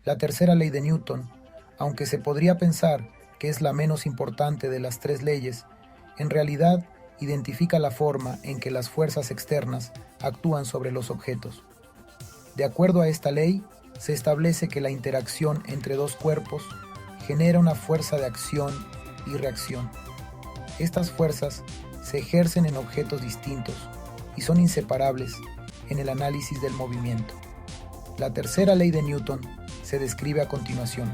La tercera ley de Newton, aunque se podría pensar que es la menos importante de las tres leyes, en realidad identifica la forma en que las fuerzas externas actúan sobre los objetos. De acuerdo a esta ley, se establece que la interacción entre dos cuerpos genera una fuerza de acción y reacción. Estas fuerzas se ejercen en objetos distintos y son inseparables en el análisis del movimiento. La tercera ley de Newton se describe a continuación.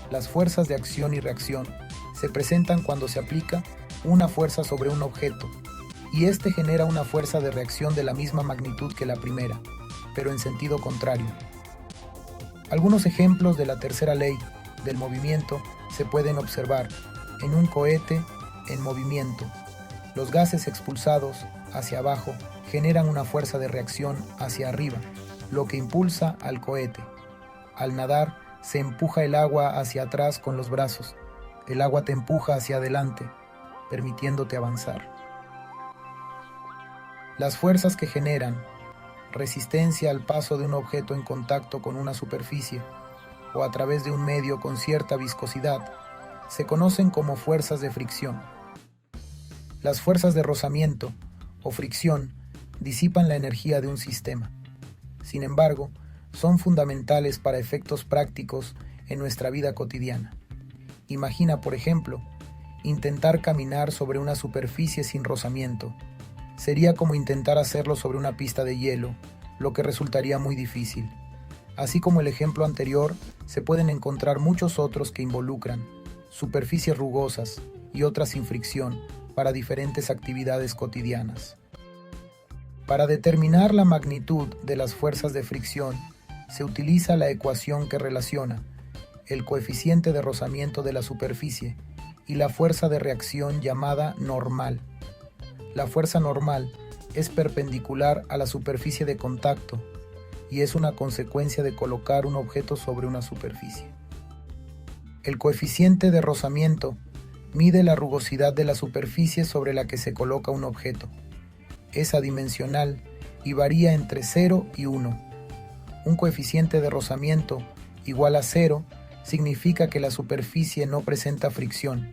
Las fuerzas de acción y reacción se presentan cuando se aplica una fuerza sobre un objeto, y éste genera una fuerza de reacción de la misma magnitud que la primera, pero en sentido contrario. Algunos ejemplos de la tercera ley del movimiento se pueden observar en un cohete en movimiento. Los gases expulsados hacia abajo generan una fuerza de reacción hacia arriba, lo que impulsa al cohete. Al nadar, se empuja el agua hacia atrás con los brazos. El agua te empuja hacia adelante, permitiéndote avanzar. Las fuerzas que generan resistencia al paso de un objeto en contacto con una superficie o a través de un medio con cierta viscosidad se conocen como fuerzas de fricción. Las fuerzas de rozamiento o fricción disipan la energía de un sistema. Sin embargo, son fundamentales para efectos prácticos en nuestra vida cotidiana. Imagina, por ejemplo, intentar caminar sobre una superficie sin rozamiento. Sería como intentar hacerlo sobre una pista de hielo, lo que resultaría muy difícil. Así como el ejemplo anterior, se pueden encontrar muchos otros que involucran superficies rugosas y otras sin fricción para diferentes actividades cotidianas. Para determinar la magnitud de las fuerzas de fricción, se utiliza la ecuación que relaciona el coeficiente de rozamiento de la superficie y la fuerza de reacción llamada normal. La fuerza normal es perpendicular a la superficie de contacto y es una consecuencia de colocar un objeto sobre una superficie. El coeficiente de rozamiento mide la rugosidad de la superficie sobre la que se coloca un objeto. Es adimensional y varía entre 0 y 1. Un coeficiente de rozamiento igual a 0 significa que la superficie no presenta fricción,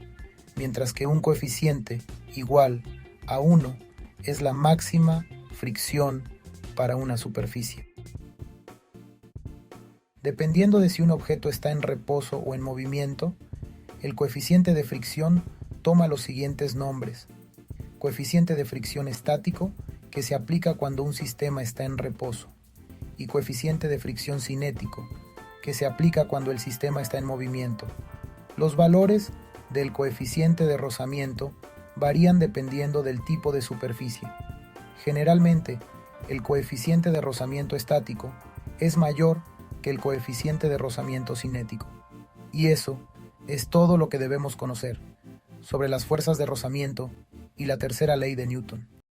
mientras que un coeficiente igual a 1 es la máxima fricción para una superficie. Dependiendo de si un objeto está en reposo o en movimiento, el coeficiente de fricción toma los siguientes nombres. Coeficiente de fricción estático, que se aplica cuando un sistema está en reposo, y coeficiente de fricción cinético, que se aplica cuando el sistema está en movimiento. Los valores del coeficiente de rozamiento varían dependiendo del tipo de superficie. Generalmente, el coeficiente de rozamiento estático es mayor que el coeficiente de rozamiento cinético. Y eso es todo lo que debemos conocer sobre las fuerzas de rozamiento y la tercera ley de Newton.